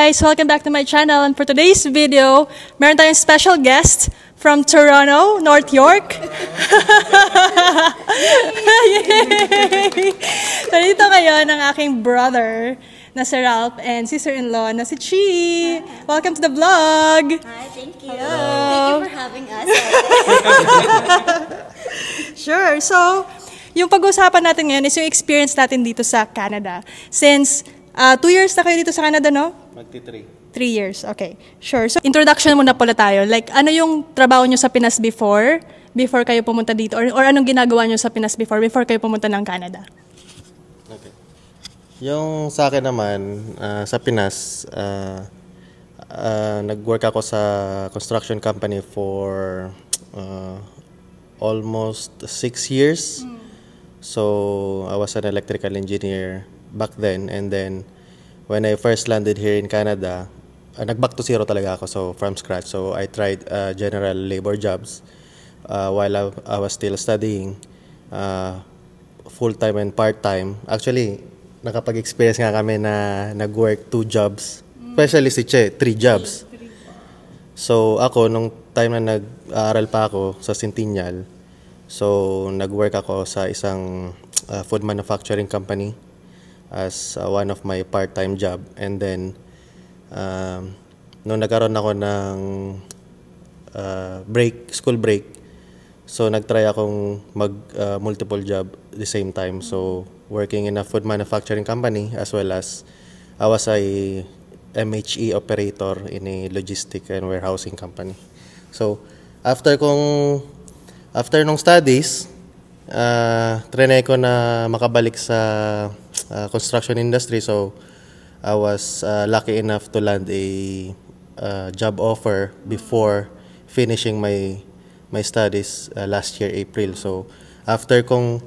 guys! Welcome back to my channel, and for today's video, meron tayong special guest from Toronto, North York. Yay! So dito ngayon ang aking brother na si Ralph and sister-in-law na si Chi. Welcome to the vlog! Hi, thank you. Hello. Thank you for having us. Sure. So, yung pag-uusapan natin ngayon is yung experience natin dito sa Canada. Since 2 years na kayo dito sa Canada, no? Magti-3. 3 years, okay. Sure. So, introduction muna pala tayo. Like, ano yung trabaho nyo sa Pinas before kayo pumunta dito? Or anong ginagawa nyo sa Pinas before kayo pumunta ng Canada? Okay. Yung sa akin naman, sa Pinas, nag-work ako sa construction company for almost 6 years. So, I was an electrical engineer back then, and then when I first landed here in Canada, nag-back to zero talaga ako, so from scratch. So I tried general labor jobs while I was still studying, full-time and part-time. Actually, nakapag-experience nga kami na nag-work 2 jobs, especially si Che, 3 jobs. So ako, nung time na nag-aaral pa ako sa Centennial, so nag-work ako sa isang food manufacturing company as one of my part-time job. And then nung nagkaroon ako ng school break, so nagtry akong mag multiple job at the same time. So working in a food manufacturing company, as well as I was a MHE operator in a logistic and warehousing company. So after nung studies, trinay ko na makabalik sa construction industry. So I was lucky enough to land a job offer before finishing my studies last year, April. So after kong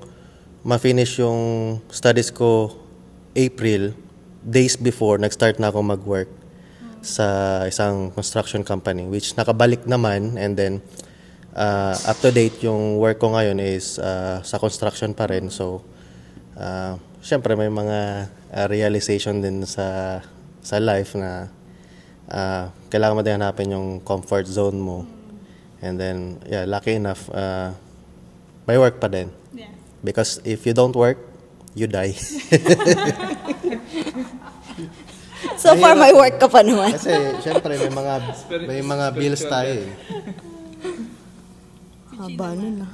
ma-finish yung studies ko April, days before, nag-start na ako mag-work sa isang construction company, which nakabalik naman. And then up to date yung work ko ngayon is sa construction pa rin. So syempre may mga realization din sa life na kailangan mo din hanapin yung comfort zone mo. And then yeah, lucky enough may work pa din. Yeah. Because if you don't work, you die. So far, may work ka pa naman. Kasi syempre may mga bills tayo eh. Haba nun ah.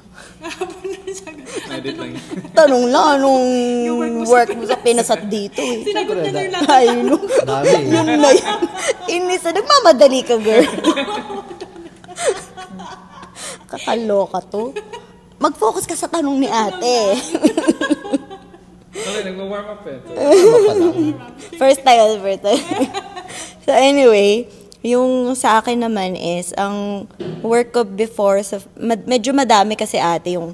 Edit lang. Tanong lang anong work mo sa Pinas at dito eh. Sinagot niya na yung lahat. Ay, no. Dami eh. Yun na yun. Inis na, nagmamadali ka, girl. Kakaloka to. Mag-focus ka sa tanong ni ate. Okay, nagwa-warm up eh. First time. So anyway, yung sa akin naman is, ang work ko before, medyo madami kasi ate yung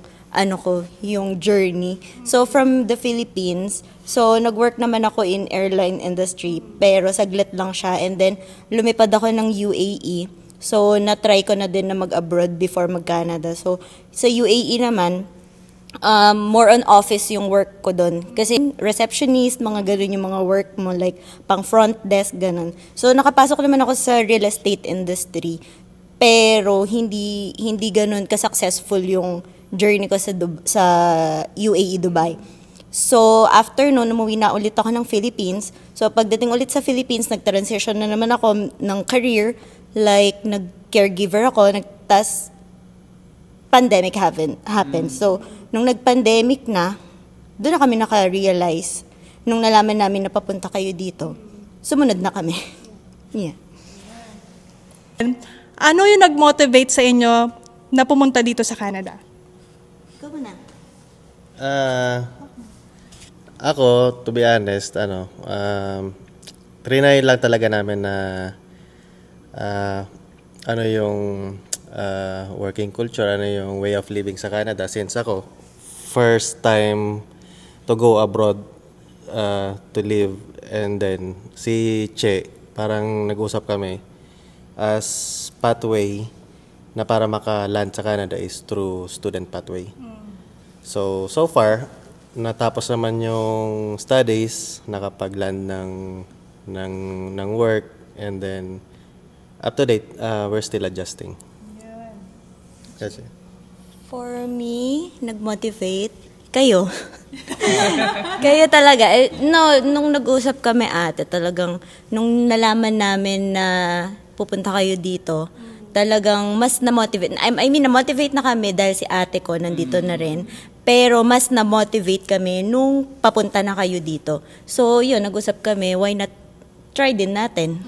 yung journey. So from the Philippines, so nag-work naman ako in airline industry, pero saglit lang siya. And then lumipad ako ng UAE. So na-try ko na din na mag-abroad before mag-Canada. So sa UAE naman, more on office yung work ko doon. Kasi receptionist, mga ganun yung mga work mo, like pang front desk, ganun. So nakapasok naman ako sa real estate industry. Pero hindi ganun ka-successful yung journey ko sa UAE, Dubai. So after noon, umuwi na ulit ako ng Philippines. So pagdating ulit sa Philippines, nag-transition na naman ako ng career. Like nag-caregiver ako, tas pandemic happened. So nung nag-pandemic na, doon na kami naka-realize. Nung nalaman namin na papunta kayo dito, sumunod na kami. Yeah. Ano yung nag-motivate sa inyo na pumunta dito sa Canada? Ikaw na. Ako, to be honest, trinay lang talaga namin na ano yung working culture, ano yung way of living sa Canada. Since ako, first time to go abroad to live, and then si Che, parang nag-usap kami as pathway na para maka-land sa Canada is through student pathway. So far, natapos naman yung studies, nakapag-land ng work, And then, up to date, we're still adjusting. Kasi, For me, nag-motivate kayo. Kayo talaga. No, nung nag-usap kami ate, talagang nung nalaman namin na pupunta kayo dito, talagang mas na-motivate. I mean, na-motivate na kami dahil si ate ko nandito na rin. Pero mas na-motivate kami nung papunta na kayo dito. So, yun, nag-usap kami, why not try din natin?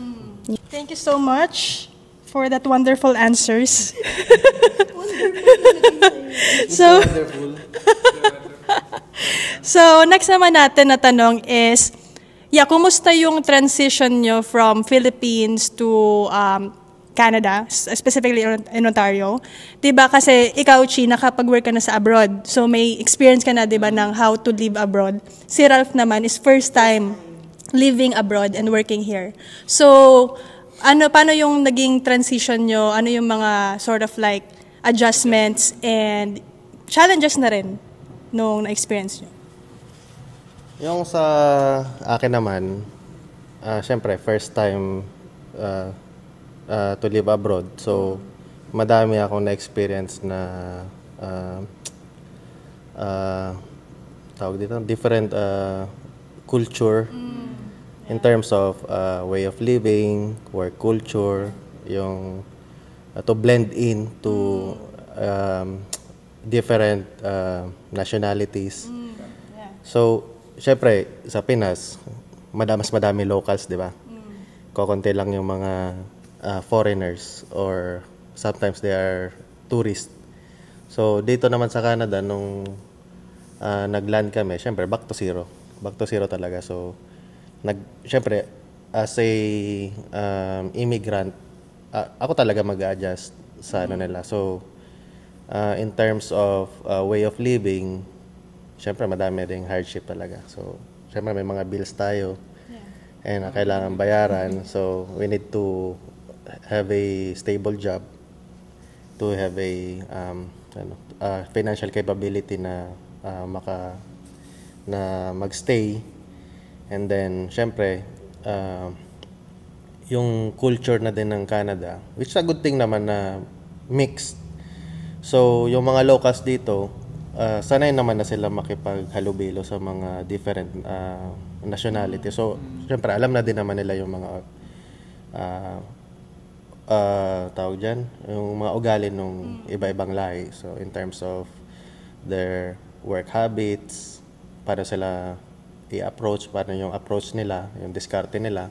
Thank you so much for that wonderful answers. So, so next naman natin na tanong is, kumusta yung transition nyo from Philippines to Canada, specifically in Ontario? Diba kasi ikaw, Chi, nakapag-work ka na sa abroad. So may experience ka na, diba, ng how to live abroad. Si Ralph naman is first time living abroad and working here. So, paano yung naging transition nyo? Ano yung mga sort of like adjustments and challenges na rin nung na-experience nyo? yung sa akin naman, syempre, first time to live abroad. So, madami akong na-experience na tawag dito, different culture in terms of way of living, work culture, yung to blend in to different nationalities. So, syempre, sa Pinas, mas madami locals, di ba? Kokonti lang yung mga foreigners or sometimes they are tourists. So, dito naman sa Canada, nung nag-land kami, syempre, back to zero. Back to zero talaga. So, syempre, as a immigrant, ako talaga mag-adjust sa ano nila. So, in terms of way of living, syempre, madami ring hardship talaga. So, syempre, may mga bills tayo and kailangan bayaran. So, we need to have a stable job to have a financial capability na magstay. And then, syempre, yung culture na din ng Canada, which is a good thing naman na mixed. So, yung mga locals dito, sanay naman na sila makipaghalubilo sa mga different nationality. So, syempre, alam na din naman nila yung mga tawag dyan, yung mga ugali ng iba-ibang lahi. So, in terms of their work habits, paano sila i-approach, paano yung approach nila, yung diskarte nila.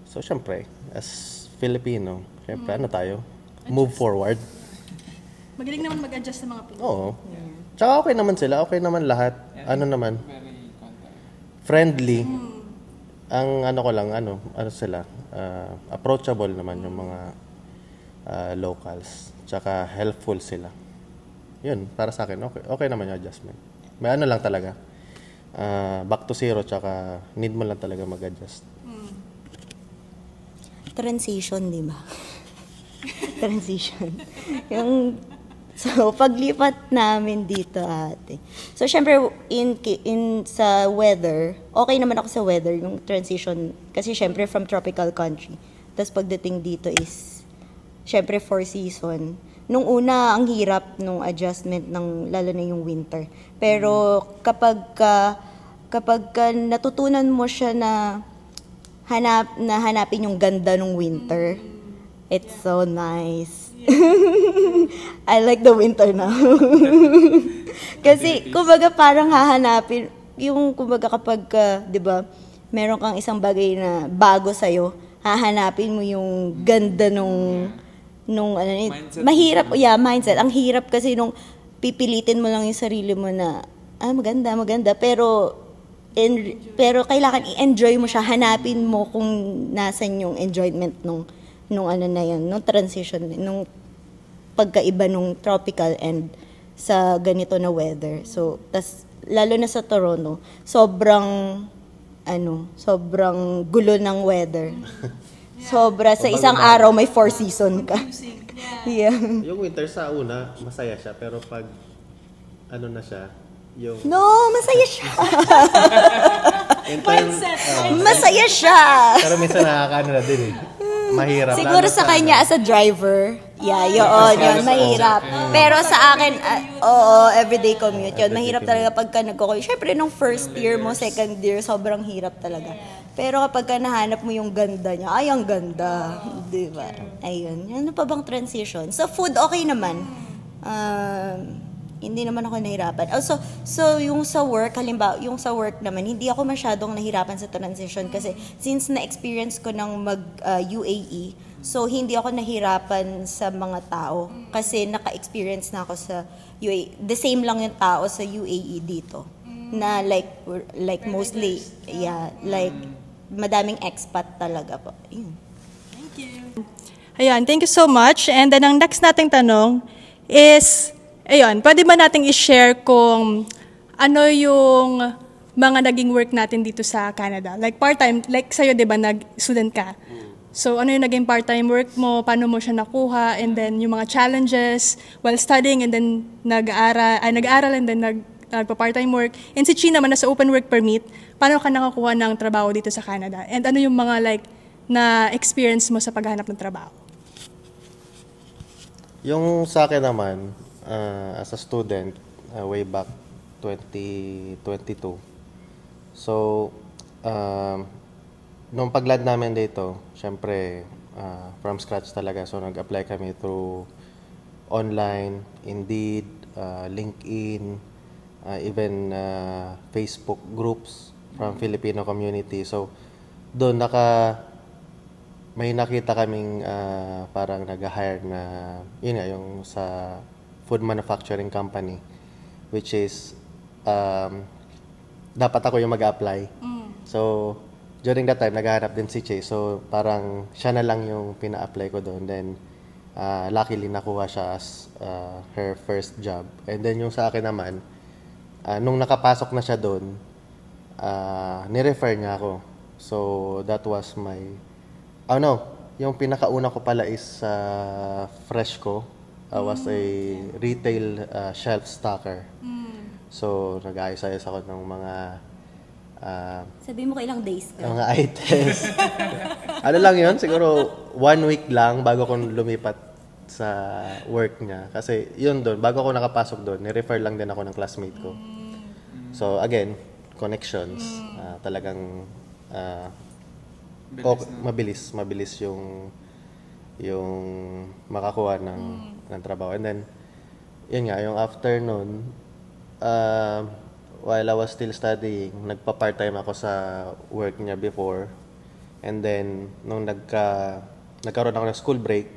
So, syempre, as Filipino, syempre, ano tayo? Move forward. Magaling naman mag-adjust sa mga Pinoy. Oo. Tsaka okay naman sila, okay naman lahat. Ano naman? Friendly. Ang ano ko lang, ano sila, approachable naman yung mga locals. Tsaka helpful sila. Yun, para sa akin, okay naman yung adjustment. May ano lang talaga, back to zero, tsaka need mo lang talaga mag-adjust. Transition, di ba? Transition. So, paglipat namin dito, ate. So, syempre, sa weather, okay naman ako sa weather, yung transition. Kasi, syempre, from tropical country. Tapos, pagdating dito is, syempre, 4 season. Nung una, ang hirap nung adjustment ng, lalo na yung winter. Pero, kapag natutunan mo siya na hanapin yung ganda ng winter, it's so nice. I like the winter now. Kasi, kumbaga parang hahanapin, yung kumbaga kapag, di ba, meron kang isang bagay na bago sa'yo, hahanapin mo yung ganda nung mindset. Mahirap, mindset. Ang hirap kasi nung pipilitin mo lang yung sarili mo na, maganda, pero kailangan i-enjoy mo siya, hanapin mo kung nasan yung enjoyment nung ano na yun, nung transition, nung pagkaiba nung tropical and sa ganito na weather. So, lalo na sa Toronto, sobrang gulo ng weather. Sobra, sa isang araw may 4 season ka. Yeah. Yung winter sa una, masaya siya, pero pag ano na siya, No, masaya siya. in terms, Masaya siya. pero minsan nakakaano na din eh. mahirap. Siguro sa kanya as a driver, yun, mahirap. Pero sa akin, oo, everyday commute yun. Mahirap talaga pagka nagko-commute. Siyempre, nung first year mo, second year, sobrang hirap talaga. Pero kapag ka nahanap mo yung ganda niya, ay, ang ganda. Di ba? Ayun. Ano pa bang transition? So, food, okay naman. Hindi naman ako nahirapan. Also, so yung sa work, halimbawa, yung sa work naman, hindi ako masyadong nahirapan sa transition kasi since na-experience ko ng mag-UAE, so hindi ako nahirapan sa mga tao kasi naka-experience na ako sa UAE. The same lang yung tao sa UAE dito. Na like mostly, like madaming expat talaga po. Yun. Ayan, thank you so much. And then ang next nating tanong is, ayun, pwede ba nating i-share kung ano yung mga naging work natin dito sa Canada? Like part-time, like sa'yo, di ba, nag-student ka? So ano yung naging part-time work mo, paano mo siya nakuha, and then yung mga challenges while studying, and then nag-aaral and then nagpa-part-time work. And si Chi naman, nasa open work permit, paano ka nakakuha ng trabaho dito sa Canada? And ano yung mga like na experience mo sa paghahanap ng trabaho? Yung sa akin naman, as a student, way back 2022. So, nung pag-land namin dito, syempre, from scratch talaga. So, nag-apply kami through online, Indeed, LinkedIn, even Facebook groups from Filipino community. So, doon may nakita kaming parang nag-hire na, yun nga, yung sa food manufacturing company, which is, dapat ako yung mag-apply. So, during that time, naghahanap din si Che. So, parang siya na lang yung pina-apply ko doon. Then, luckily, nakuha siya as her first job. And then, yung sa akin naman, nung nakapasok na siya doon, ni-refer niya ako. So, that was my... Oh no, yung pinakauna ko pala is Freshco. I was a retail shelf stocker. So, nag-ayos-ayos ako ng mga... Sabi mo kailang days ka? mga items. Ano lang yun? Siguro 1 week lang bago ko lumipat sa work niya. Kasi yun doon, bago ako nakapasok doon, ni-refer lang din ako ng classmate ko. So, again, connections. Talagang... mabilis yung makakuha ng trabaho. And then yun nga, yung after nun, while I was still studying, nagpa-part-time ako sa work niya before. And then nung nagkaroon ako ng school break,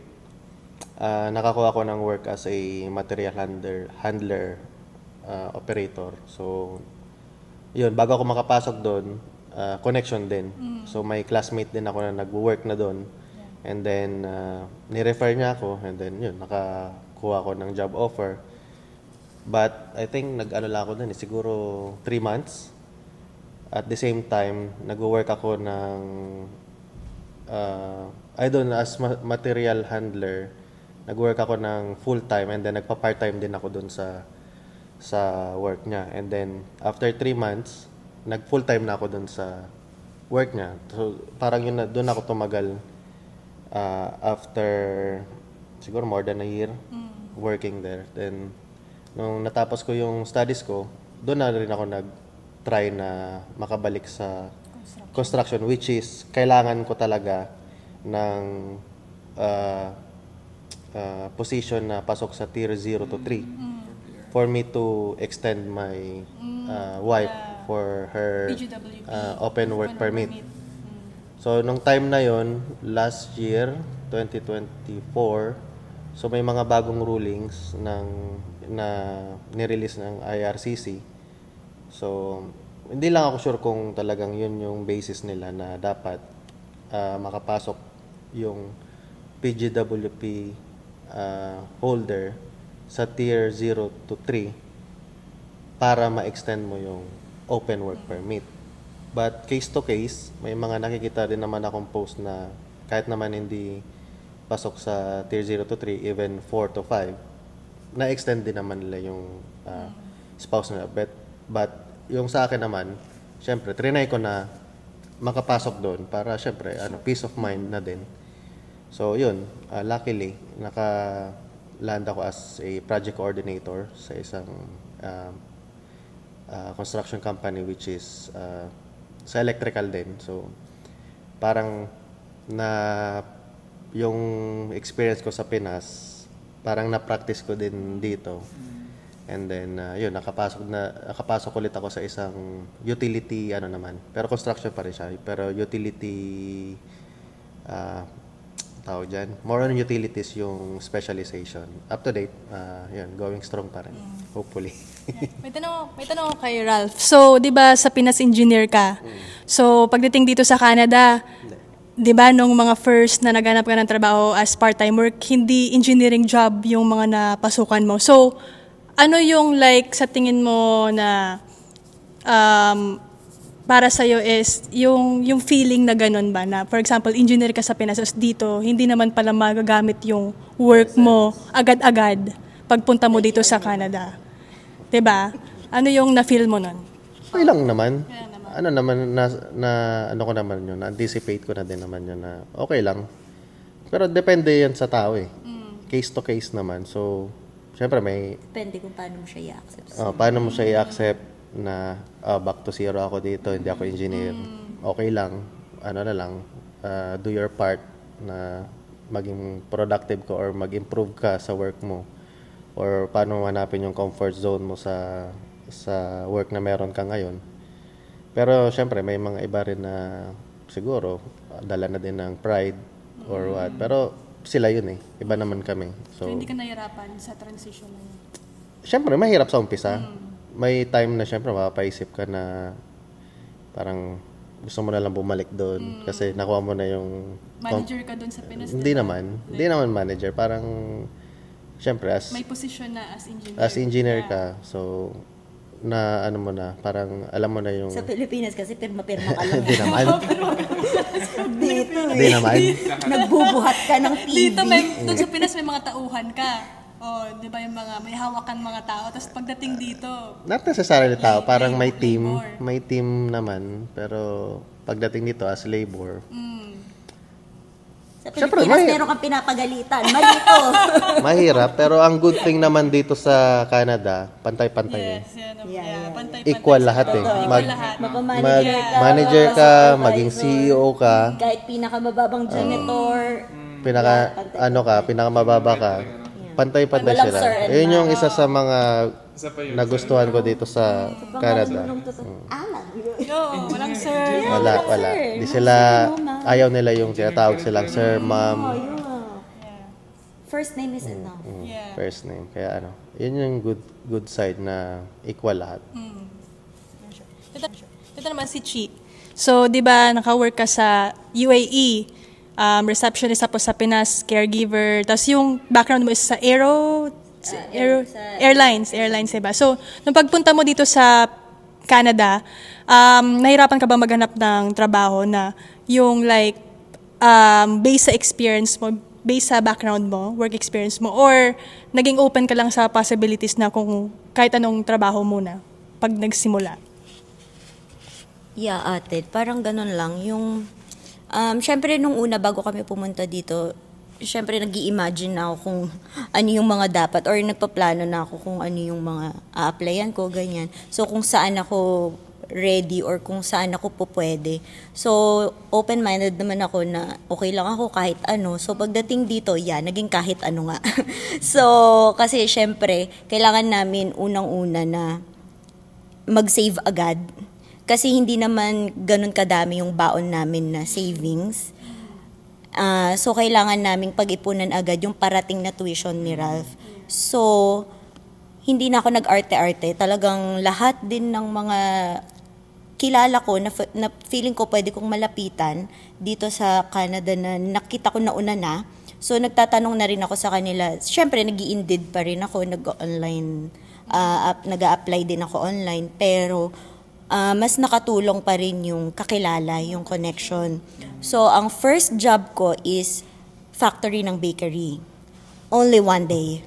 nakakuha ako ng work as a material handler operator. So yun, bago ako makapasok doon, connection din. So, may classmate din ako na nag-work na doon. And then, ni-refer niya ako. And then, yun, nakakuha ako ng job offer. But, I think, nag-ano lang ako doon, siguro 3 months. At the same time, nag-work ako ng, as material handler. Nag-work ako ng full-time. And then, nagpa-part-time din ako doon sa work niya. And then, after 3 months, nag-full-time na ako doon sa work niya. So, parang yun na, doon ako tumagal after siguro more than a year working there. Then, nung natapos ko yung studies ko, doon na rin ako nag-try na makabalik sa construction, which is kailangan ko talaga ng position na pasok sa tier 0 to 3 for me to extend my wife for her open work permit. So, nung time na yon, last year, 2024, so may mga bagong rulings na nirelease ng IRCC. So, hindi lang ako sure kung talagang yun yung basis nila na dapat makapasok yung PGWP holder sa tier 0 to 3 para ma-extend mo yung open work permit. But case to case, may mga nakikita din naman akong post na kahit naman hindi pasok sa tier 0 to 3, even 4 to 5, na-extend din naman nila yung spouse nila. But yung sa akin naman, syempre, trinay ko na makapasok doon para syempre, peace of mind na din. So yun, luckily, naka-land ako as a project coordinator sa isang construction company which is sa electrical din. So parang yung experience ko sa Pinas, parang na-practice ko din dito. And then, yun, nakapasok ulit ako sa isang utility, pero construction pa rin siya. Pero utility, tawag dyan, more on utilities yung specialization. Up to date, yun, going strong pa rin, hopefully. May tanong ako kay Ralph. So, di ba sa Pinas engineer ka? So, pagdating dito sa Canada, di ba nung mga first na naghanap ka ng trabaho as part-time work, hindi engineering job yung mga napasukan mo. So, ano yung like sa tingin mo na para sa'yo is yung feeling na ganun ba? Na for example, engineer ka sa Pinas, dito, hindi naman pala magagamit yung work mo agad-agad pagpunta mo dito sa Canada. Diba? Ano yung na-feel mo nun? Okay lang naman. Ano naman, ano ko naman yun, na-anticipate ko na din naman yun na okay lang. Pero depende yan sa tao eh. Case to case naman. So, syempre may... Depende kung paano mo siya i-accept. Paano mo siya i-accept na back to zero ako dito, hindi ako engineer. Okay lang, do your part na maging productive ka or mag-improve ka sa work mo. Or paano hanapin yung comfort zone mo sa work na meron ka ngayon. Pero syempre may mga iba rin na siguro dala na din ng pride or what. Pero sila yun eh. Iba naman kami. So hindi ka nahirapan sa transition na yun? Siyempre, mahirap sa umpisa. May time na siyempre mapapaisip ka na parang gusto mo na lang bumalik doon kasi nakuha mo na yung... Manager ka doon sa Pinas? Hindi naman. Hindi naman manager. Parang siyempre may position na as engineer. As engineer ka. So na ano mo na, parang alam mo na yung... Sa Pilipinas kasi pirma-pirma ka lang. Hindi naman. Dito Hindi naman. Nagbubuhat ka ng TV. Doon sa Pinas may mga tauhan ka. O, di ba yung mga, may hawakan mga tao. Tapos pagdating dito... Not necessarily tao. Parang may team. May team naman. Pero pagdating dito as labor, sa Pilipinas, meron kang pinapagalitan. Malito. mahirap. Pero ang good thing naman dito sa Canada, pantay-pantay. Yes, yan. Yeah. Pantay-pantay. Equal lahat eh. Mag-manager ka, maging CEO ka. Kahit pinakamababang janitor. Pinakamababa ka. Pantay-pantay Walang sila. sir and Yun yung isa sa mga nagustuhan ko dito sa Canada. No, walang sir. Wala. Di sila, ayaw nila yung tinatawag silang sir, ma'am. First name is enough. First name. Kaya yun yung good side na equal lahat. Ito naman si Chi. So, di ba, naka-work ka sa UAE, receptionist tapos sa Pinas, caregiver, tapos yung background mo is sa airlines, diba? So, nung pagpunta mo dito sa Canada, nahirapan ka ba maghanap ng trabaho na yung like, based sa experience mo, based sa background mo, work experience mo, or naging open ka lang sa possibilities na kung kahit anong trabaho muna pag nagsimula? Yeah, ate. Parang ganun lang. Yung, syempre nung una bago kami pumunta dito, syempre nag-i-imagine na ako kung ano yung mga dapat or nagpaplano na ako kung ano yung mga a-applyan ko, ganyan. So kung saan ako ready or kung saan ako po pwede. So open-minded naman ako na okay lang ako kahit ano. So pagdating dito, naging kahit ano nga. So kasi syempre kailangan namin unang-una na mag-save agad. Kasi hindi naman ganun kadami yung baon namin na savings. So, kailangan naming pag-ipunan agad yung parating na tuition ni Ralph. So, hindi na ako nag-arte-arte. Talagang lahat din ng mga kilala ko na feeling ko pwede kong malapitan dito sa Canada na nakita ko na una na. So, nagtatanong na rin ako sa kanila. Siyempre, nag-i-Indeed pa rin ako. Nag-online, nag-a-apply din ako online. Pero, mas nakatulong pa rin yung kakilala, yung connection. So, ang first job ko is factory ng bakery. Only one day.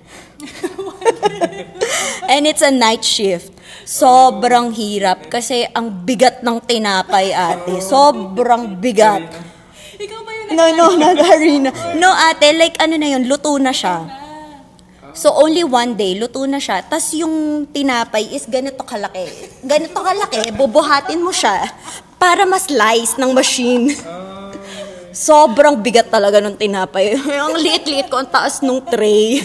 And it's a night shift. Sobrang hirap kasi ang bigat ng tinapay, ate. Sobrang bigat. Ikaw ba yung No, not harina. No, ate, like ano na yun, luto na siya. So, only one day, luto na siya. Tapos yung tinapay is ganito kalaki. Ganito kalaki, bubuhatin mo siya para ma-slice ng machine. Sobrang bigat talaga nung tinapay. Ang liit-liit ko, ang taas nung tray.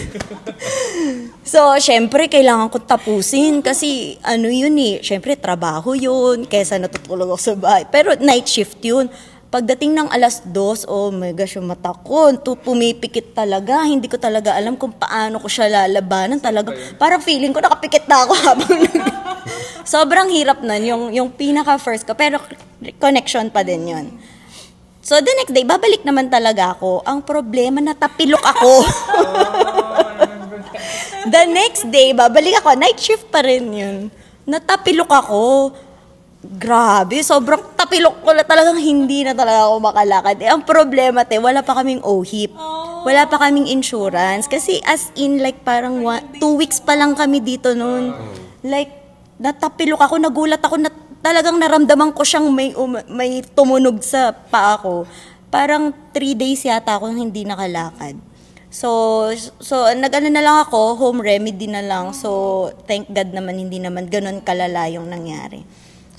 So, syempre, kailangan ko tapusin kasi ano yun eh, syempre, trabaho yun, kesa natutulog ako sa bahay. Pero night shift yun. Pagdating ng 2:00, oh my gosh, yung mata ko, pumipikit talaga. Hindi ko talaga alam kung paano ko siya lalabanan talaga. Parang feeling ko nakapikit na ako habang sobrang hirap nun, yung pinaka-first ko. Pero connection pa din yun. So, the next day, babalik naman talaga ako. Ang problema, natapilok ako. The next day, babalik ako. Night shift pa rin yun. Natapilok ako. Grabe, sobrang tapilok ko na talagang hindi na talaga ako makalakad. Ang problema, wala pa kaming OHIP. Wala pa kaming insurance. Kasi as in, like parang 2 weeks pa lang kami dito noon. Like, natapilok ako, nagulat ako, talagang naramdaman ko siyang may tumunog sa paa ko. Parang 3 days yata ako hindi nakalakad. So nag-ano na lang ako, home remedy na lang. So, thank God naman, hindi naman ganun kalala yung nangyari.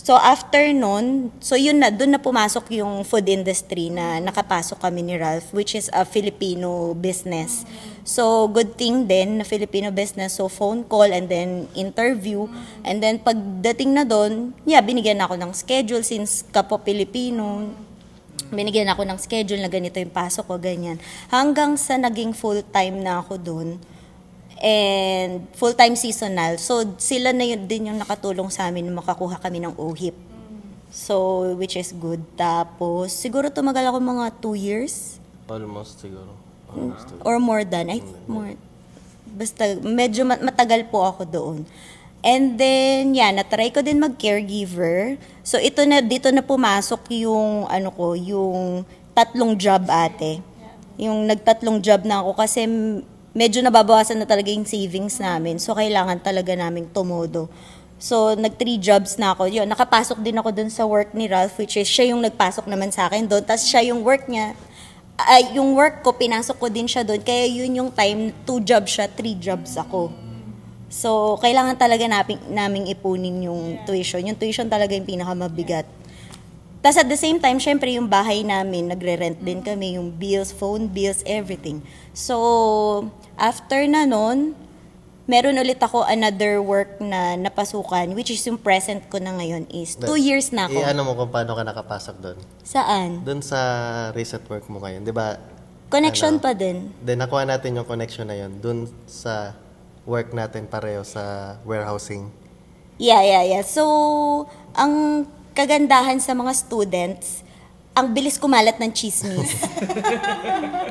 So, after nun, so yun na, doon na pumasok yung food industry na nakapasok kami ni Ralph, which is a Filipino business. So, good thing din na Filipino business. So, phone call and then interview. And then, pagdating na doon, binigyan ako ng schedule since kapwa Pilipino. Binigyan ako ng schedule na ganito yung pasok ko, ganyan. Hanggang sa naging full-time na ako doon. And full-time seasonal. So, sila na yun din yung nakatulong sa amin na makakuha kami ng OHIP. So, which is good. Tapos, siguro tumagal ako mga 2 years. Almost siguro. Or more than. More. Basta, medyo matagal po ako doon. And then, natry ko din mag-caregiver. So, dito na pumasok yung, yung 3 job, ate. Yung nag-3 job na ako kasi medyo nababawasan na talaga yung savings namin. So, kailangan talaga naming tumodo. So, 3 jobs na ako. Yun, nakapasok din ako dun sa work ni Ralph, which is siya yung nagpasok naman sa akin doon. Tapos siya yung work niya. Yung work ko, pinasok ko din siya doon. Kaya yun yung time, 2 jobs siya, 3 jobs ako. So, kailangan talaga naming ipunin yung tuition. Yung tuition talaga yung pinakamabigat. Tapos at the same time, syempre yung bahay namin, nagre-rent din kami, yung bills, phone bills, everything. So, after na nun, meron ulit ako another work na napasukan, which is yung present ko na ngayon is 2 years na ako. Ano mo kung paano ka nakapasok doon? Saan? Doon sa recent work mo ngayon, di ba? Connection pa din. Then nakuha natin yung connection na yun doon sa work natin pareho sa warehousing. Yeah. So, ang kagandahan sa mga students, ang bilis kumalat ng chismis.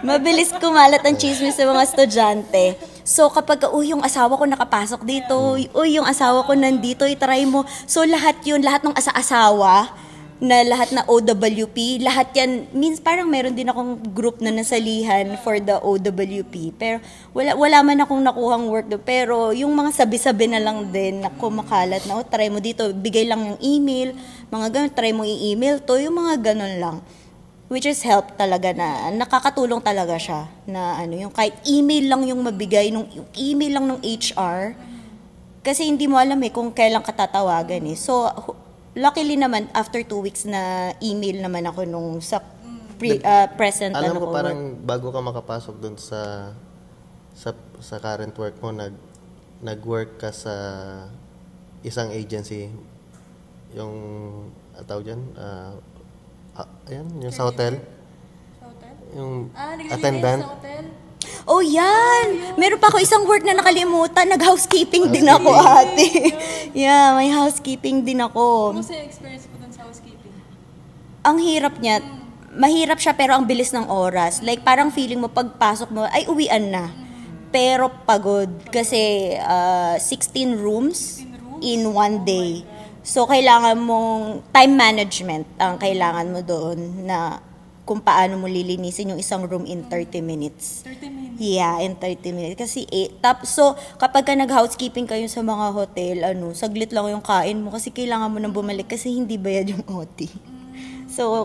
Mabilis kumalat ng chismis sa mga estudyante. So, kapag, yung asawa ko nakapasok dito, yung asawa ko nandito, itry mo. So, lahat ng asa-asawa, na lahat na OWP, lahat yan, means parang meron din akong group na nasalihan for the OWP. Pero, wala man akong nakuhang work doon. Pero, yung mga sabi-sabi na lang din na kumakalat na, try mo dito, bigay lang yung email, mga ganun, try mo i-email to, yung mga ganun lang. Which is help talaga na, nakakatulong talaga siya. Na yung kahit email lang yung mabigay, yung email lang ng HR, kasi hindi mo alam kung kailan ka tatawagan So, luckily naman, after 2 weeks na email naman ako nung sa present. Alam ko parang bago ka makapasok dun sa current work mo, nag-work ka sa isang agency, yung tawag dyan, ayan, yung sa hotel. Sa hotel? Yung Naglilinis attendant. sa hotel? Oh, yan! Meron pa ako isang work na nakalimutan. Nag-housekeeping din ako, ate. Yeah, may housekeeping din ako. Kumusta yung experience mo dun sa housekeeping? Ang hirap niya. Mahirap siya pero ang bilis ng oras. Like, parang feeling mo pagpasok mo, ay, uwian na. Pero pagod. Kasi 16 rooms in 1 day. So, kailangan mong time management ang kailangan mo doon na kung paano mo lilinisin yung isang room in 30 minutes. 30 minutes? Yeah, in 30 minutes. Kasi so, kapag ka nag-housekeeping kayo sa mga hotel, saglit lang yung kain mo kasi kailangan mo nang bumalik kasi hindi bayad yung OT. So,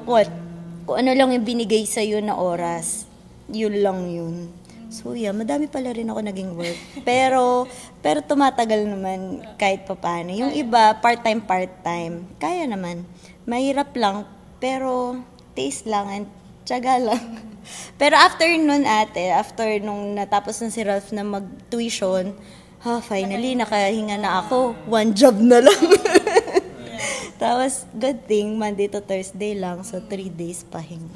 kung ano lang yung binigay sa'yo na oras, yun lang yun. So yeah, madami pala rin ako naging work. Pero tumatagal naman kahit papaano. Yung iba, part-time. Kaya naman. Mahirap lang, pero taste lang and tiyaga lang. Pero after nung natapos na si Ralph na mag-tuition, finally, nakahinga na ako. One job na lang. Tapos, good thing, Monday to Thursday lang. So, 3 days pahinga.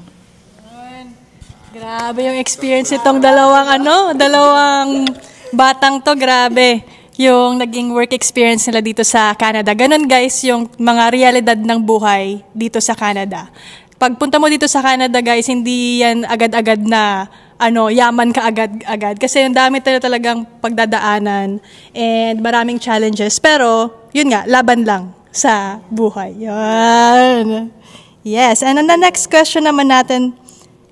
Grabe yung experience itong dalawang batang to, grabe. Yung naging work experience nila dito sa Canada. Ganon guys, yung mga realidad ng buhay dito sa Canada. Pagpunta mo dito sa Canada guys, hindi yan agad-agad na yaman ka agad-agad. Kasi yung dami talagang pagdadaanan and maraming challenges. Pero, yun nga, laban lang sa buhay. Yan. Yes, and on the next question naman natin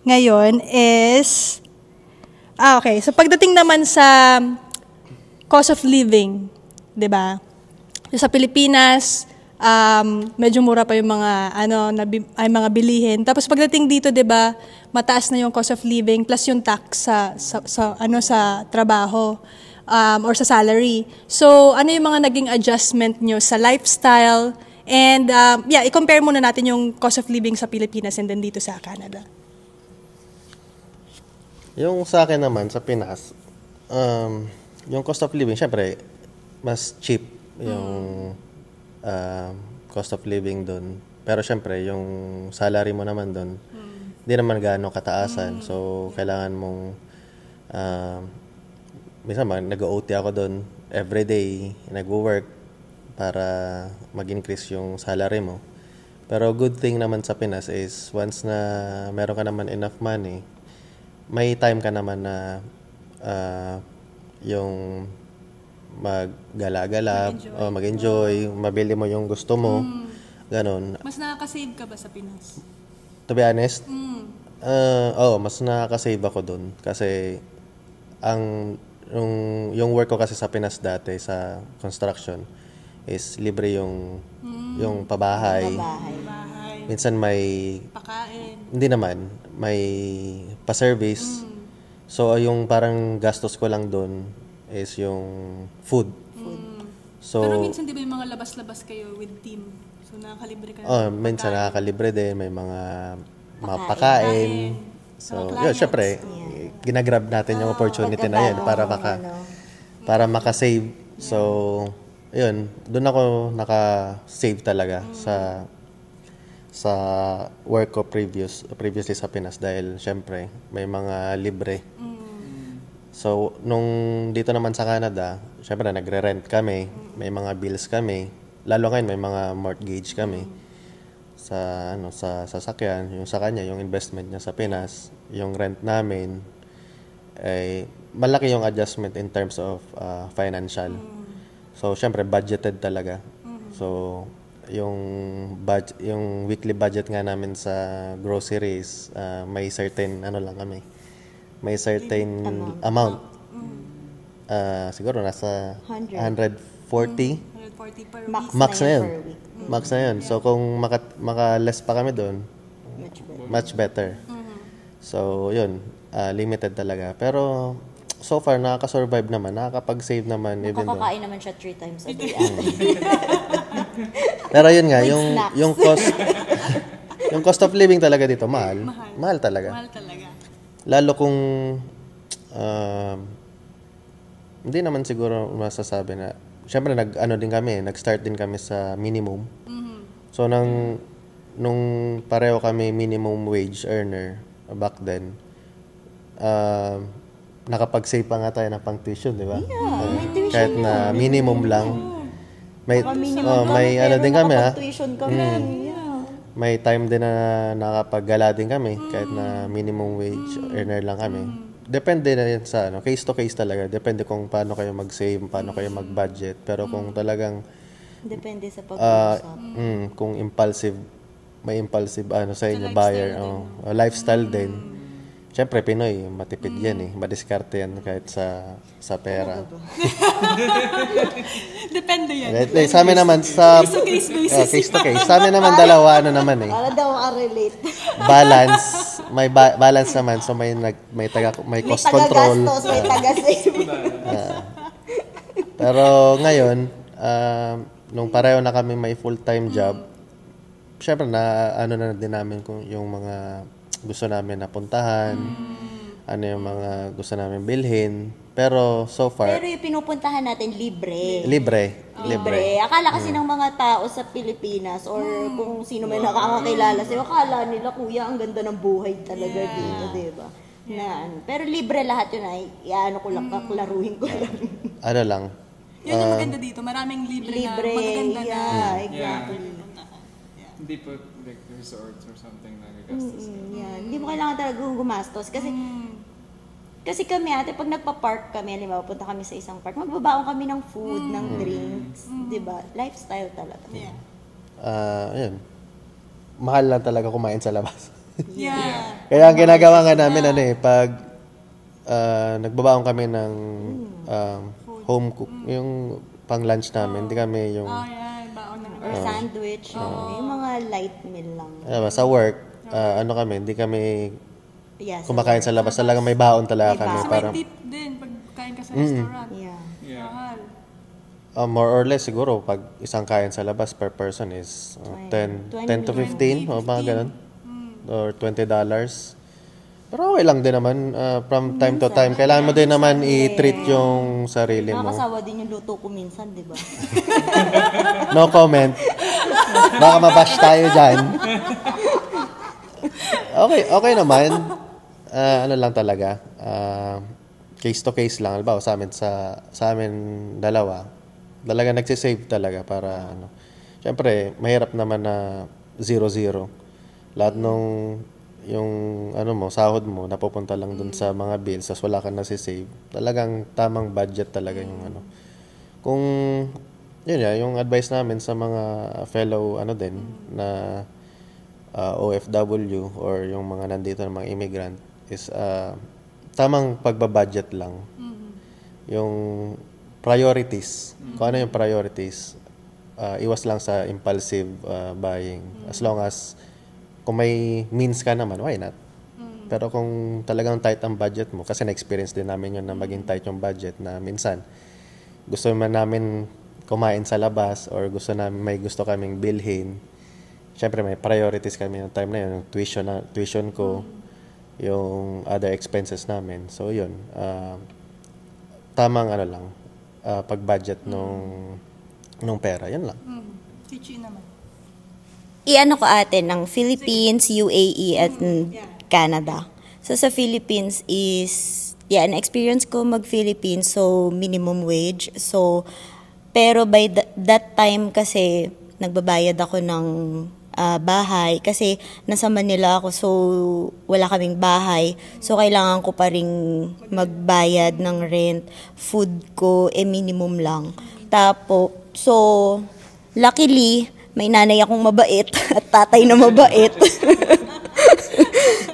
ngayon is, okay, so pagdating naman sa cost of living, di ba? Sa Pilipinas, medyo mura pa yung mga mga bilihin. Tapos pagdating dito, 'di ba, mataas na yung cost of living plus yung tax sa trabaho or sa salary. So, ano yung mga naging adjustment nyo sa lifestyle? And i-compare muna natin yung cost of living sa Pilipinas and then dito sa Canada. Yung sa akin naman sa Pinas, yung cost of living, syempre mas cheap yung cost of living doon. Pero syempre, yung salary mo naman doon, hindi naman gaano kataasan. So, kailangan mong, minsan nag-OT ako doon everyday, nag-work para mag-increase yung salary mo. Pero good thing naman sa Pinas is, once na meron ka naman enough money, may time ka naman na yung maggala-gala, mag-enjoy, mabili mo yung gusto mo, ganon. Mas nakaka-save ka ba sa Pinas? To be honest, mas nakaka-save ako dun. Kasi, yung work ko kasi sa Pinas dati, sa construction, is libre yung pabahay. Minsan may... Pakain. Hindi naman. May pa-service. So, yung parang gastos ko lang dun is yung food. So, pero minsan di ba yung mga labas-labas kayo with team? So nakakalibre ka minsan nakakalibre din. May mga pakain. So, yun, syempre, ginagrab natin yung opportunity na yun para maka-save. So, yun, doon ako naka-save talaga sa work ko previously sa Pinas dahil syempre may mga libre. So, nung dito naman sa Canada, syempre nagre-rent kami, may mga bills kami, lalo ngayon may mga mortgage kami sa sasakyan, yung sa kanya, yung investment niya sa Pinas, yung rent namin, ay malaki yung adjustment in terms of financial. So, syempre budgeted talaga. So, yung weekly budget nga namin sa groceries, may certain may certain amount. Siguro nasa 140. 140 per Max na yun. Max na yun. So, kung maka-less pa kami doon, much better. So, yun. Limited talaga. Pero, so far, nakaka-survive naman. Nakakapag-save naman. Nakakakain naman siya 3 times a day. Pero yun nga, yung cost yung cost of living talaga dito, mahal. Mahal talaga. Mahal talaga. Lalo kung hindi naman siguro masasabi na syempre nag-start din kami sa minimum. So nung pareho kami minimum wage earner back then, nakapag-save pa nga tayo ng pang-tuition, di ba? Kahit na minimum lang. May din kami ha. May time din na nakapag-gala din kami kahit na minimum wage earner lang kami. Depende na yun sa case to case talaga. Depende kung paano kayo mag-save, paano kayo mag-budget. Pero kung talagang depende sa pag-uusap. Kung may impulsive sa inyo buyer, lifestyle din. Siyempre, Pinoy, matipid yan eh. Madiskarte yan kahit sa pera. Depende yan. Sa amin naman, sa... Case-to-case basis. Case to case. Sa amin naman, dalawa, ano naman eh. Para daw makarelate. Balance. May balance naman. So, may May cost control. taga-gastos, may taga-save. Pero ngayon, nung pareho na kami may full-time job, syempre na ano na din namin kung yung mga gusto namin napuntahan, ano yung mga gusto namin bilhin. Pero so far, Pero yung pinupuntahan natin, libre. libre. Akala kasi ng mga tao sa Pilipinas or kung sino may nakakakilala sa'yo, akala nila, kuya, ang ganda ng buhay talaga dito, diba? Pero libre lahat yun ay, ko lang, kaklaruhin ko lang. Ano lang, Yun yung maganda dito. Maraming libre na magaganda na. Exactly. Hindi po like resorts or something na gagastos. Hindi mo kailangan talaga gumastos kasi kami ate, pag nagpa-park kami, halimbawa punta kami sa isang park, magbabaon kami ng food, ng drinks, di ba? Lifestyle talaga. ayun. Mahal lang talaga kumain sa labas. Yeah. Kaya ang ginagawa nga namin, pag nagbabaon kami ng home cook, yung pang lunch namin, hindi kami yung... Yan. Baon na Or sandwich, yung mga light meal lang. sa work, hindi kami Yes. kumakain sa labas. Talaga may baon talaga kami. So, Para, may tip din pag kain ka sa restaurant. Yeah. Mahal. more or less siguro, pag isang kain sa labas per person is 10 to 15, o mga ganun. Or $20. Pero okay lang din naman, from time to time. Kailangan mo din naman i-treat yung sarili mo. Nakakasawa din yung luto ko minsan, di ba? No comment. Baka mabash tayo dyan. Okay naman. Ano lang talaga. Case to case lang. Halimbawa, sa amin dalawa, talaga nagsisave talaga para ano. Siyempre, mahirap naman na 0-0. Lahat nung yung ano mo, sahod mo, napupunta lang dun sa mga bills, tas wala kang nasisave. Talagang tamang budget talaga yung ano. Kung, yung advice namin sa mga fellow, din, na OFW or yung mga nandito na mga immigrant is tamang pagbabudget lang. Yung priorities. Kung ano yung priorities, iwas lang sa impulsive buying. As long as kung may means ka naman, why not? Pero kung talagang tight ang budget mo, kasi na-experience din namin yun na maging tight yung budget na minsan gusto man namin kumain sa labas or may gusto kaming bilhin. Siyempre may priorities kami ng time na yun, yung tuition ko, yung other expenses namin. So yun, tamang pag-budget nung pera, yun lang. Teach you naman. Iano ko ate ng Philippines, UAE at Canada. So sa Philippines is na-experience ko mag-Philippines, so minimum wage. So pero by that time kasi nagbabayad ako ng bahay kasi nasa Manila ako, so wala kaming bahay. So kailangan ko pa ring magbayad ng rent, food ko minimum lang. Tapos so luckily may nanay akong mabait at tatay na mabait.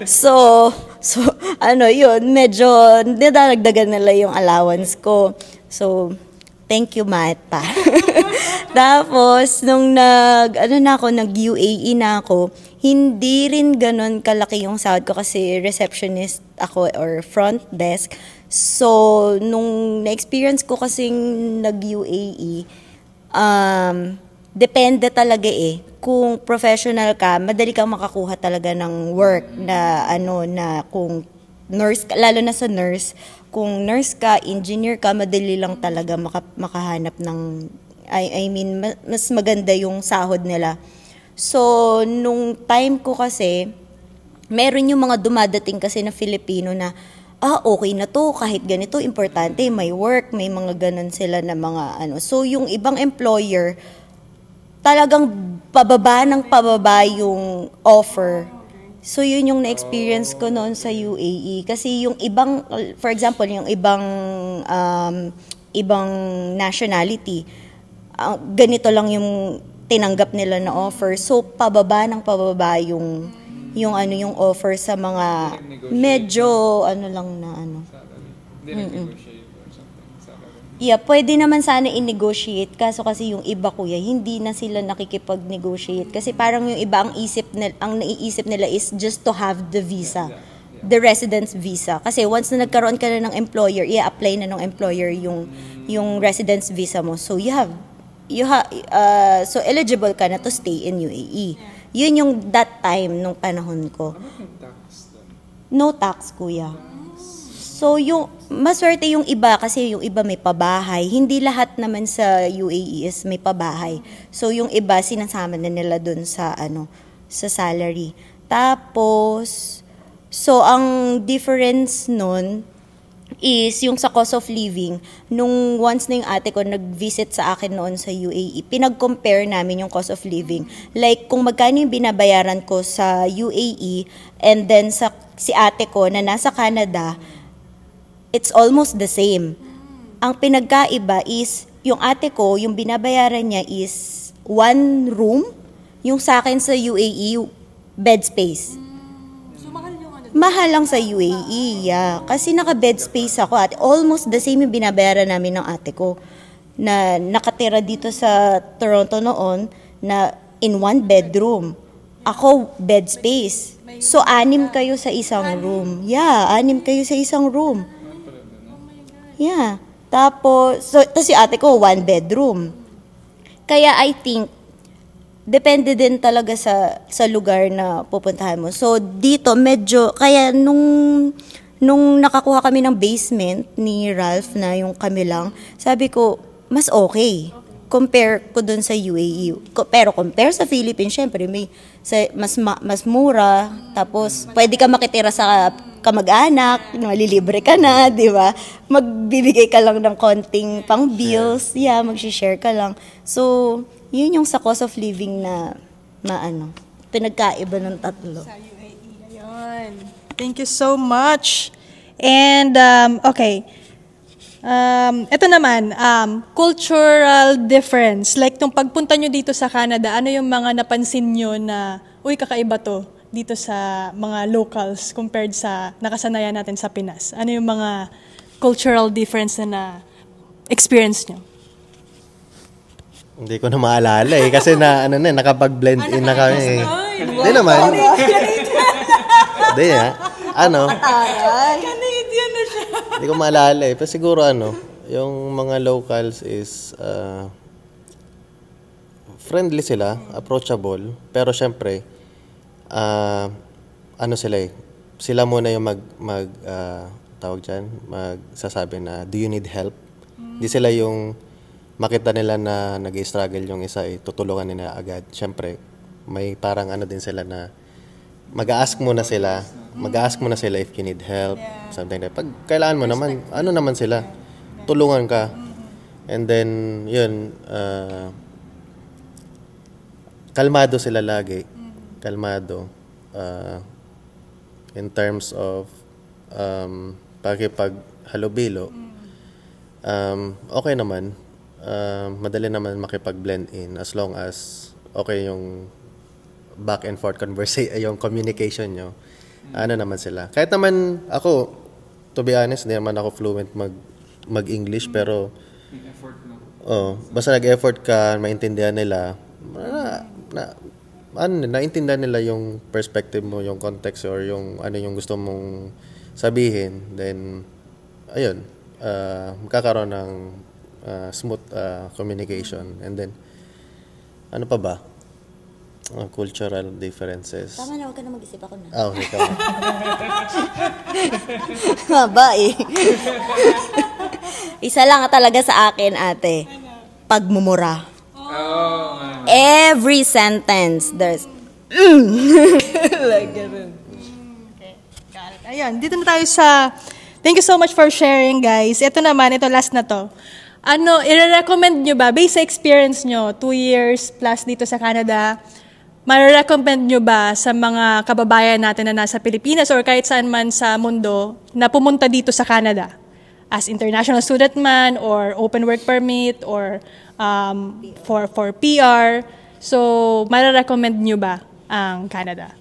so yun, medyo nadadagdagan nila yung allowance ko. So, thank you, Mata. Tapos, nung nag-UAE na ako, hindi rin ganun kalaki yung sahod ko kasi receptionist ako or front desk. So, nung na-experience ko kasing nag-UAE, depende talaga kung professional ka, madali kang makakuha talaga ng work na na kung nurse ka, lalo na sa nurse, kung nurse ka, engineer ka, madali lang talaga makahanap ng mas maganda yung sahod nila. So, nung time ko kasi, meron yung mga dumadating kasi na Filipino na okay na to, kahit ganito, importante, may work, may mga ganun sila na mga So, yung ibang employer, talagang pababa yung offer. So, yun yung na-experience ko noon sa UAE. Kasi yung ibang, for example, yung ibang nationality, ganito lang yung tinanggap nila na offer. So, pababa yung yung offer sa mga medyo lang na ano. Salary. Hindi nag-negotiate or something. Salary. Yeah, pwede naman sana i-negotiate kaso kasi yung iba kuya, hindi na sila nakikipag-negotiate kasi parang yung iba ang naiisip nila is just to have the visa. The residence visa. Kasi once na nagkaroon ka na ng employer, i-apply na ng employer yung residence visa mo. So so eligible ka na to stay in UAE. Yun yung that time nung panahon ko. Ano yung tax doon? No tax, kuya. So, yung maswerte yung iba kasi yung iba may pabahay. Hindi lahat naman sa UAE is may pabahay. So, yung iba sinasama na nila dun sa sa salary. Tapos, so ang difference nun is yung sa cost of living, nung once na yung ate ko nag-visit sa akin noon sa UAE, pinag-compare namin yung cost of living. Like, kung magkano yung binabayaran ko sa UAE and then si ate ko na nasa Canada, it's almost the same. Ang pinagkaiba is, yung ate ko, yung binabayaran niya is 1 room, yung sa akin sa UAE, bed space. Mahal lang sa UAE, yeah. Kasi naka-bed space ako at almost the same yung binabayaran namin ng ate ko na nakatira dito sa Toronto noon na in 1 bedroom. Ako, bed space. So, 6 kayo sa isang room. Yeah, 6 kayo sa isang room. Yeah. Tapos si ate ko, 1 bedroom. Kaya I think, depende din talaga sa lugar na pupuntahan mo. So, dito medyo, kaya nung nakakuha kami ng basement ni Ralph na yung kami lang, sabi ko, mas okay. Compare ko dun sa UAE. Pero compare sa Philippines, syempre, mas mura. Tapos, pwede ka makitira sa kamag-anak, malilibre ka na, di ba? Magbibigay ka lang ng konting pang bills, yeah, mag-share ka lang. So, yun yung sa cost of living na pinagkaiba ng tatlo. Sa UAE. Ayun. Thank you so much. And, okay. Ito naman, cultural difference. Like, nung pagpunta nyo dito sa Canada, ano yung mga napansin nyo na, uy, kakaiba to dito sa mga locals compared sa nakasanayan natin sa Pinas? Ano yung mga cultural difference na experience nyo? Hindi ko na maalala kasi nakapag-blend in na kami. Hindi naman. Hindi Canadian na siya. Hindi ko maalala pero siguro yung mga locals is friendly sila, approachable, pero syempre sila muna yung tawag diyan, magsasabi na, do you need help? Di sila yung makita nila na nag-struggle yung isa, tutulungan nila agad. Siyempre, may parang din sila na mag-a-ask muna sila if you need help, something like that. Pag kailangan mo naman, naman sila, tulungan ka. And then, yun, kalmado sila lagi. Kalmado. In terms of pakipaghalubilo, okay naman. Madali naman makipag-blend in as long as okay yung back and forth conversation, yung communication nyo. Naman sila. Kahit naman ako, to be honest, hindi naman ako fluent mag-English, pero effort na. Basta nag-effort ka, maintindihan nila, naintindihan nila yung perspective mo, yung context, or yung yung gusto mong sabihin, then ayun, magkakaroon ng smooth communication. And then ano pa ba? Cultural differences. Tama na, huwag ka na mag-isip, ako na. Okay, tama. Haba Isa lang talaga sa akin, ate. Pagmumura. Every sentence, there's like ganun. Okay, got it. Ayun, dito na tayo sa, thank you so much for sharing, guys. Ito naman, last na to. I-recommend nyo ba, based sa experience nyo, 2 years plus dito sa Canada, ma-recommend nyo ba sa mga kababayan natin na nasa Pilipinas or kahit saan man sa mundo na pumunta dito sa Canada? As international student man or open work permit or for PR. So, ma-recommend nyo ba ang Canada?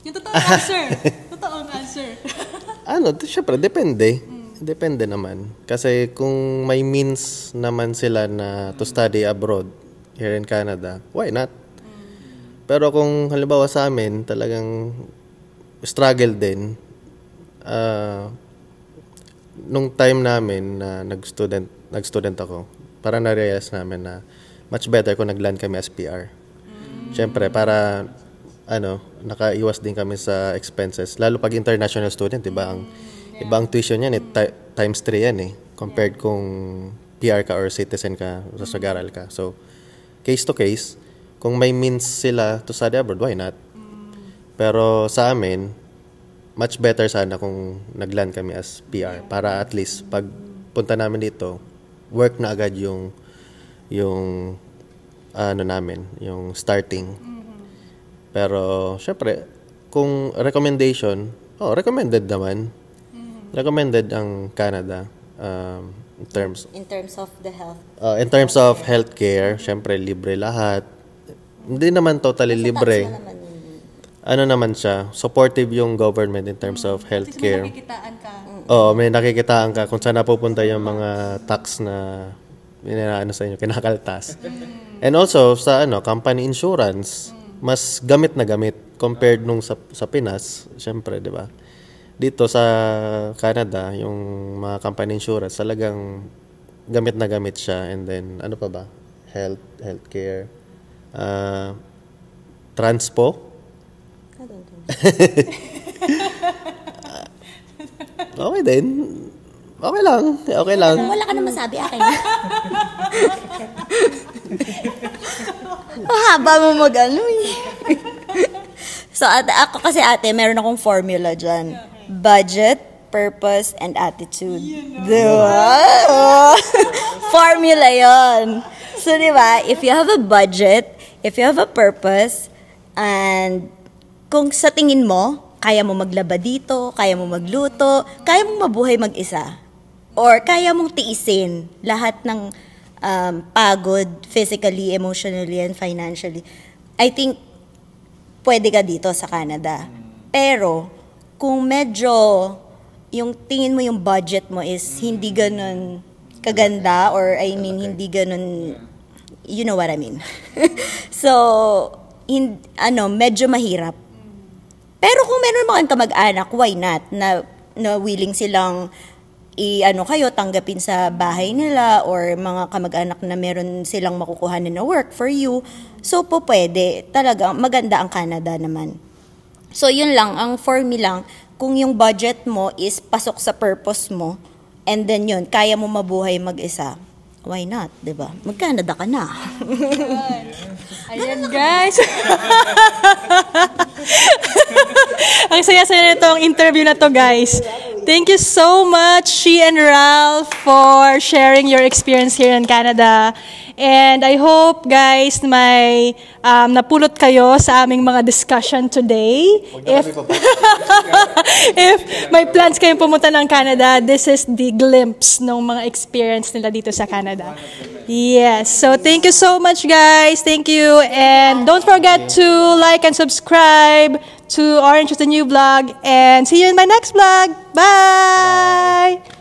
Yung totoong answer. Totoong answer. Syempre, depende. Depende naman. Kasi kung may means naman sila na to study abroad here in Canada, why not? Pero kung halimbawa sa amin, talagang struggle din. Nung time namin na nag-student ako, parang na-realize namin na much better kung nag-land kami as PR. Siyempre, para nakaiwas din kami sa expenses. Lalo pag international student, diba? Ibang tuition yan, times 3 yan compared kung PR ka or citizen ka, sa nag-aral ka. So, case to case, kung may means sila to study abroad, why not? Pero sa amin, much better sana kung nag-land kami as PR para at least pag punta namin dito, work na agad yung namin, yung starting. Pero syempre, kung recommendation, recommended naman. Recommended ang Canada in terms of the health. In terms of healthcare, syempre libre lahat. Hindi naman totally libre. Naman siya, supportive yung government in terms of healthcare. May nakikitaan ka. May nakikitaan ka kung saan napupunta yung mga tax na sa inyo, kinakaltas. And also sa company insurance, mas gamit na gamit compared nung sa Pinas, syempre, 'di ba? Dito sa Canada, yung mga company insurance, talagang gamit na gamit siya. And then, ano pa ba? Healthcare, transpo. Okay din. Okay lang. Okay lang. Wala ka na masabi, akin na. Haba mo So, ako kasi meron akong formula dyan. Budget, purpose, and attitude. Diba? Formula yon. So, diba, if you have a budget, if you have a purpose, and kung sa tingin mo, kaya mo maglaba dito, kaya mo magluto, kaya mo mabuhay mag-isa, or kaya mong tiisin lahat ng pagod, physically, emotionally, and financially, I think, pwede ka dito sa Canada. Pero, kung medyo yung tingin mo yung budget mo is hindi ganun kaganda, or hindi ganun, you know what I mean. So, medyo mahirap. Pero kung meron mga kamag-anak, why not? Na willing silang kayo tanggapin sa bahay nila, or mga kamag-anak na meron silang makukuhanan na work for you. So, pwede. Talaga, maganda ang Canada naman. So, yun lang. Ang for me lang, kung yung budget mo is pasok sa purpose mo, and then yun, kaya mo mabuhay mag-isa, why not, diba? Mag-Canada ka na. Ayan, guys. Ang saya-saya nitong interview na to, guys. Thank you so much, She and Ralph, for sharing your experience here in Canada. And I hope, guys, may napulot kayo sa aming mga discussion today. If may plans kayong pumunta ng Canada, this is the glimpse ng mga experience nila dito sa Canada. Yes. So thank you so much, guys. Thank you. And don't forget to like and subscribe to Orange is the New Vlog. And see you in my next vlog. Bye!